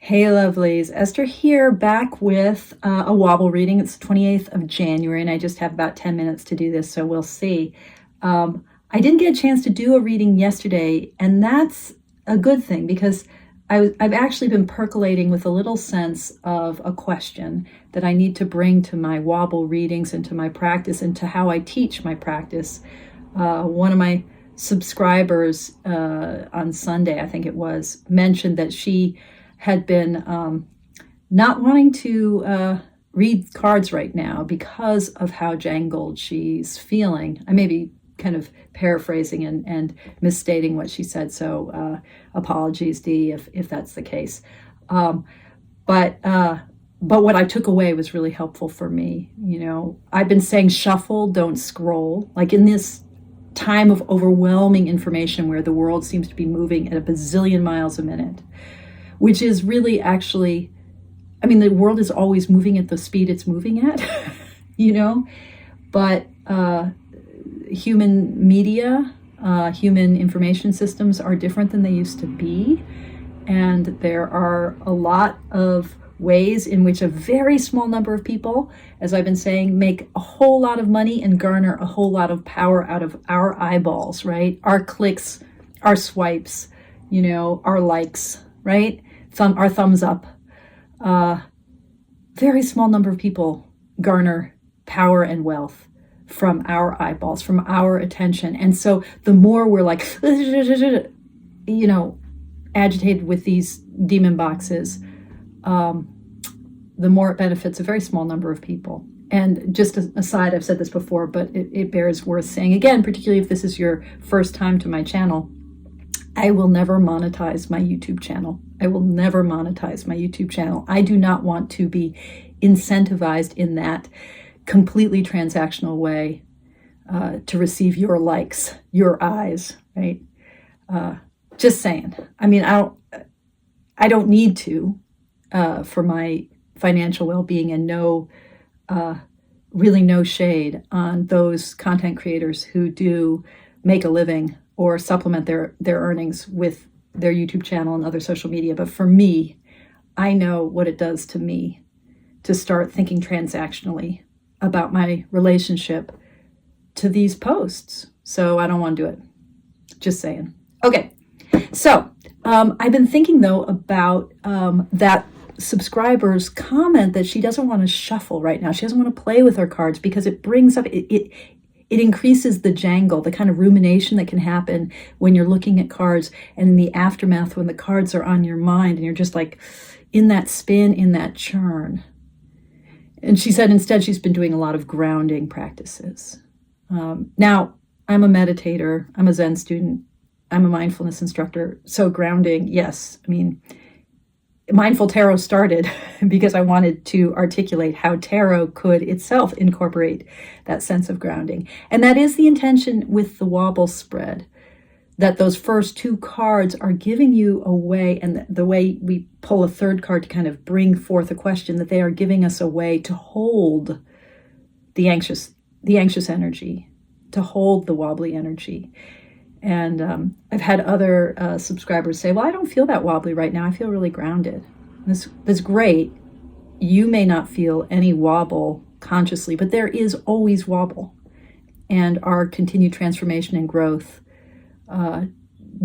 Hey lovelies, Esther here, back with a Wobble reading. It's the 28th of January and I just have about 10 minutes to do this, so we'll see. I didn't get a chance to do a reading yesterday, and that's a good thing because I've actually been percolating with a little sense of a question that I need to bring to my Wobble readings and to my practice and to how I teach my practice. One of my subscribers on Sunday, I think it was, mentioned that she had been not wanting to read cards right now because of how jangled she's feeling. I may be kind of paraphrasing and misstating what she said, so apologies, Dee, if that's the case. But what I took away was really helpful for me. You know, I've been saying shuffle, don't scroll. Like in this time of overwhelming information where the world seems to be moving at a bazillion miles a minute, which is really actually, I mean, the world is always moving at the speed it's moving at, you know, but human media, human information systems are different than they used to be. And there are a lot of ways in which a very small number of people, as I've been saying, make a whole lot of money and garner a whole lot of power out of our eyeballs, right? Our clicks, our swipes, you know, our likes, right? Our thumbs up. Very small number of people garner power and wealth from our eyeballs, from our attention. And so the more we're like, you know, agitated with these demon boxes, the more it benefits a very small number of people. And just as aside, I've said this before, but it bears worth saying again, particularly if this is your first time to my channel, I will never monetize my YouTube channel. I will never monetize my YouTube channel. I do not want to be incentivized in that completely transactional way to receive your likes, your eyes, right? Just saying. I mean, I don't need to for my financial well-being, and really no shade on those content creators who do make a living or supplement their earnings with their YouTube channel and other social media. But for me, I know what it does to me to start thinking transactionally about my relationship to these posts. So I don't want to do it. Just saying. Okay. So I've been thinking, though, about that subscriber's comment that she doesn't want to shuffle right now. She doesn't want to play with her cards because it brings up, it increases the jangle, the kind of rumination that can happen when you're looking at cards, and in the aftermath when the cards are on your mind and you're just like in that spin, in that churn. And she said instead she's been doing a lot of grounding practices. Now, I'm a meditator, I'm a Zen student, I'm a mindfulness instructor. So grounding, yes. I mean, Mindful Tarot started because I wanted to articulate how tarot could itself incorporate that sense of grounding. And that is the intention with the Wobble spread, that those first two cards are giving you a way, and the way we pull a third card to kind of bring forth a question, that they are giving us a way to hold the anxious energy, to hold the wobbly energy. And I've had other subscribers say, well, I don't feel that wobbly right now. I feel really grounded. That's great. You may not feel any wobble consciously, but there is always wobble. And our continued transformation and growth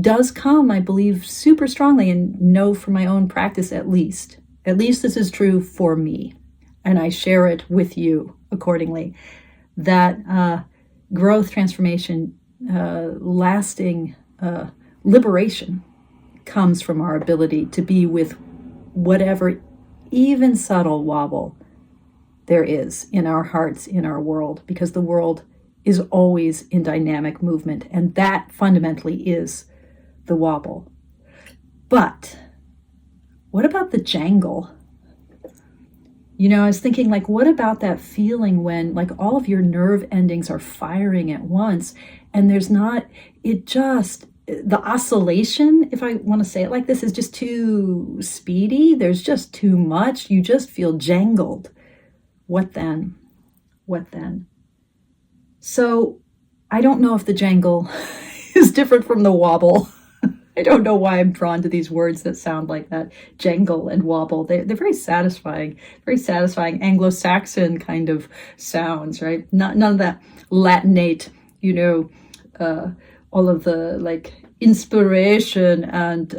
does come, I believe, super strongly, and know from my own practice at least. At least this is true for me. And I share it with you accordingly. That growth, transformation, lasting liberation comes from our ability to be with whatever even subtle wobble there is in our hearts, in our world, because the world is always in dynamic movement, and that fundamentally is the wobble. But what about the jangle? You know, I was thinking, like, what about that feeling when, like, all of your nerve endings are firing at once, and there's not, the oscillation, if I want to say it like this, is just too speedy. There's just too much. You just feel jangled. What then? What then? So I don't know if the jangle is different from the wobble. I don't know why I'm drawn to these words that sound like that. Jangle and wobble. They're very satisfying Anglo-Saxon kind of sounds, right? None of that Latinate, all of the like inspiration and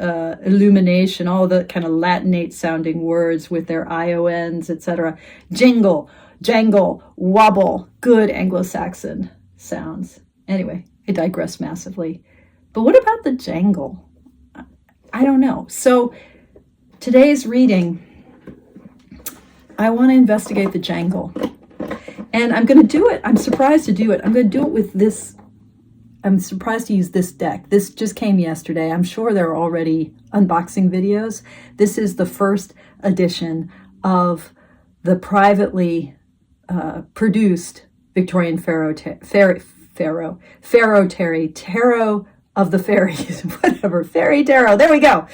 illumination, all the kind of Latinate sounding words with their IONs, etc. Jingle, jangle, wobble, good Anglo-Saxon sounds. Anyway, I digress massively. But what about the jangle? I don't know. So today's reading, I want to investigate the jangle. And I'm going to do it. I'm surprised to do it. I'm going to do it with this. I'm surprised to use this deck. This just came yesterday. I'm sure there are already unboxing videos. This is the first edition of the privately produced Victorian Tarot of the Fairies, whatever, Fairy Tarot. There we go.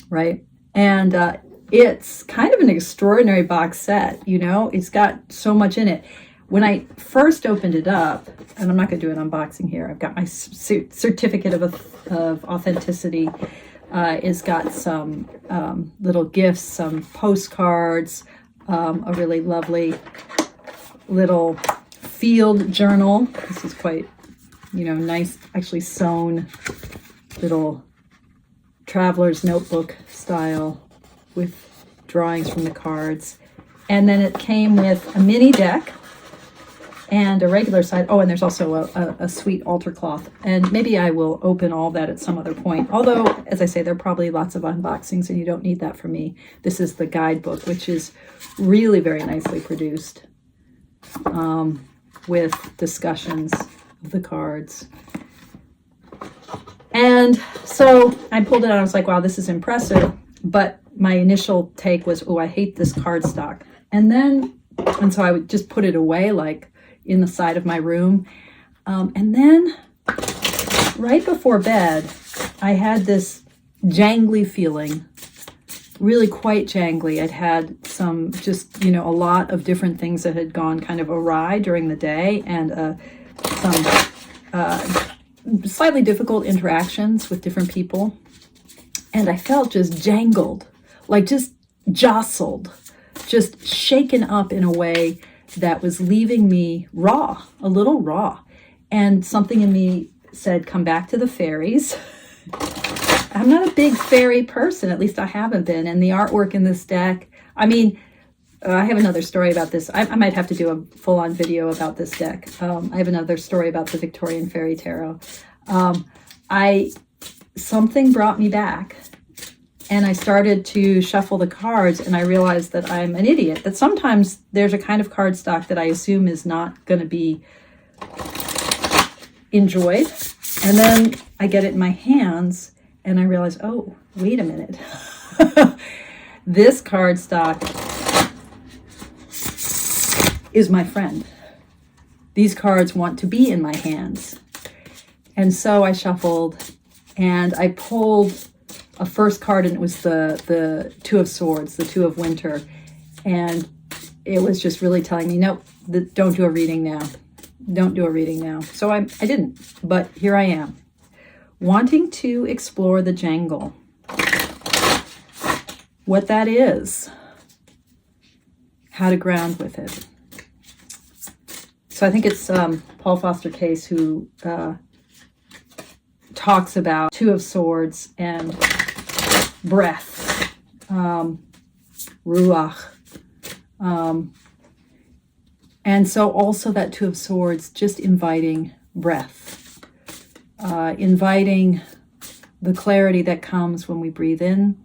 Right. And it's kind of an extraordinary box set. It's got so much in it. When I first opened it up, and I'm not going to do an unboxing here, I've got my certificate of authenticity. It's got some little gifts, some postcards, a really lovely little field journal. This is quite, nice, actually sewn little traveler's notebook style with drawings from the cards. And then it came with a mini deck and a regular side. Oh, and there's also a sweet altar cloth. And maybe I will open all that at some other point. Although, as I say, there are probably lots of unboxings and you don't need that from me. This is the guidebook, which is really very nicely produced with discussions of the cards. And so I pulled it out. I was like, wow, this is impressive. But my initial take was, oh, I hate this cardstock. And so I would just put it away, like in the side of my room. And then right before bed, I had this jangly feeling, really quite jangly. I'd had some just, a lot of different things that had gone kind of awry during the day, and some slightly difficult interactions with different people. And I felt just jangled, like just jostled, just shaken up in a way that was leaving me raw, a little raw. And something in me said, come back to the fairies. I'm not a big fairy person, at least I haven't been. And the artwork in this deck, I have another story about this. I might have to do a full-on video about this deck. I have another story about the Victorian Fairy Tarot. Something brought me back. And I started to shuffle the cards, and I realized that I'm an idiot, that sometimes there's a kind of cardstock that I assume is not going to be enjoyed. And then I get it in my hands, and I realize, oh, wait a minute. This cardstock is my friend. These cards want to be in my hands. And so I shuffled, and I pulled a first card, and it was the Two of Swords, the Two of Winter. And it was just really telling me, nope, don't do a reading now. Don't do a reading now. So I didn't, but here I am, wanting to explore the jangle. What that is, how to ground with it. So I think it's Paul Foster Case who talks about Two of Swords and breath, ruach. And so also that Two of Swords, just inviting breath, inviting the clarity that comes when we breathe in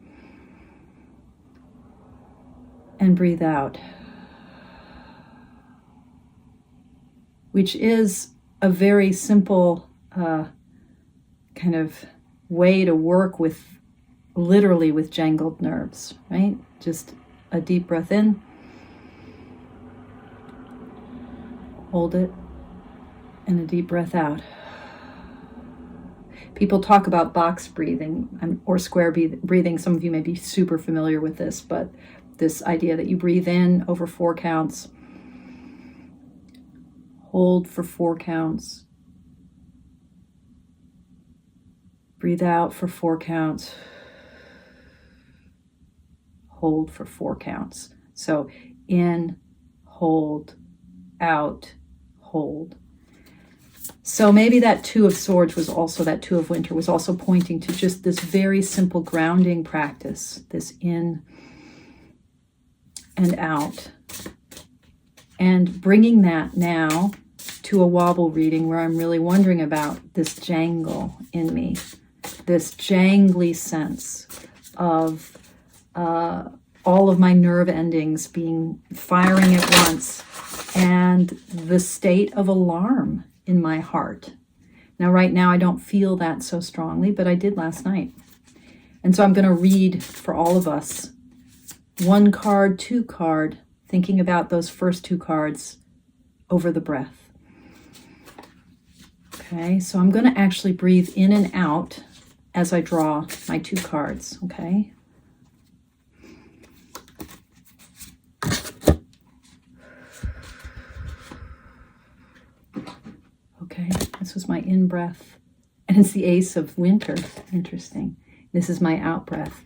and breathe out, which is a very simple kind of way to work with, literally with jangled nerves, right? Just a deep breath in, hold it, and a deep breath out. People talk about box breathing or square breathing. Some of you may be super familiar with this, but this idea that you breathe in over 4 counts, hold for 4 counts, Breathe out for 4 counts. Hold for 4 counts. So in, hold, out, hold. So maybe that 2 of Swords was also, that 2 of Winter was also pointing to just this very simple grounding practice, this in and out. And bringing that now to a Wobble reading where I'm really wondering about this jangle in me, this jangly sense of all of my nerve endings firing at once, and the state of alarm in my heart. Now, right now, I don't feel that so strongly, but I did last night. And so I'm going to read for all of us 1 card, 2 card, thinking about those first 2 cards over the breath. Okay, so I'm going to actually breathe in and out as I draw my 2 cards, okay? Okay, this was my in-breath, and it's the Ace of Winter. Interesting. This is my out-breath,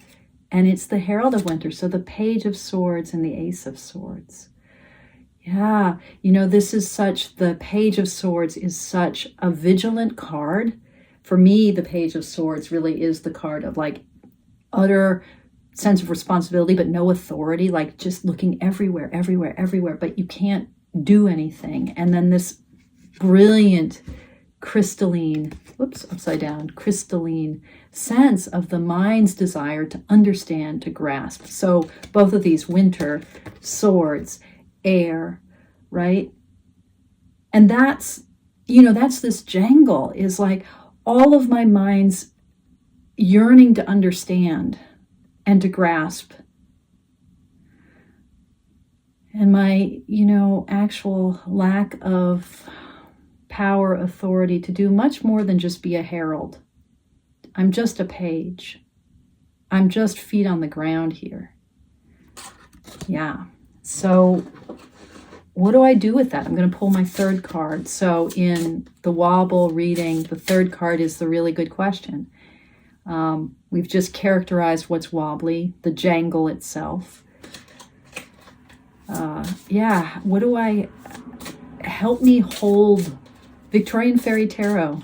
and it's the Herald of Winter, so the Page of Swords and the Ace of Swords. Yeah, this is the Page of Swords is such a vigilant card. For me, the Page of Swords really is the card of like utter sense of responsibility, but no authority, like just looking everywhere, but you can't do anything. And then this brilliant crystalline sense of the mind's desire to understand, to grasp. So both of these, Winter, Swords, air, right? And that's this jangle, is like all of my mind's yearning to understand and to grasp, and my actual lack of power, authority to do much more than just be a herald. I'm just a page. I'm just feet on the ground here. Yeah. So what do I do with that? I'm going to pull my 3rd card. So in the Wobble reading, the 3rd card is the really good question. We've just characterized what's wobbly, the jangle itself. What do I... Help me hold... Victorian Fairy Tarot.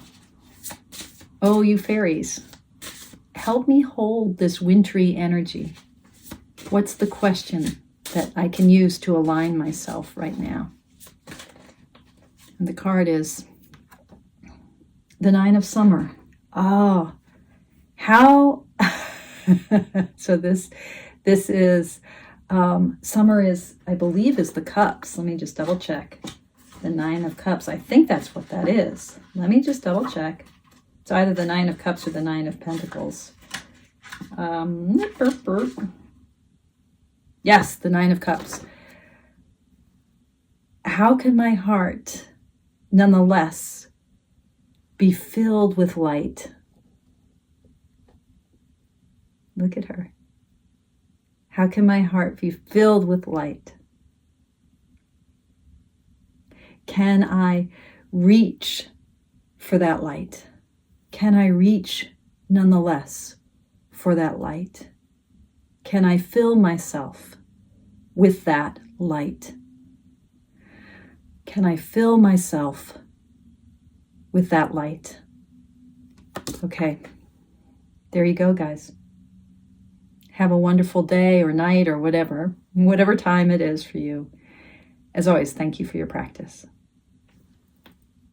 Oh, you fairies. Help me hold this wintry energy. What's the question that I can use to align myself right now? And the card is the 9 of Summer. Oh, how... So this is... Summer is, I believe, is the Cups. Let me just double check. The 9 of Cups. I think that's what that is. Let me just double check. It's either the 9 of Cups or the 9 of Pentacles. Yes, the 9 of Cups. How can my heart, nonetheless, be filled with light? Look at her. How can my heart be filled with light? Can I reach for that light? Can I reach nonetheless for that light? Can I fill myself with that light? Can I fill myself with that light? Okay, there you go, guys. Have a wonderful day or night or whatever time it is for you. As always, thank you for your practice.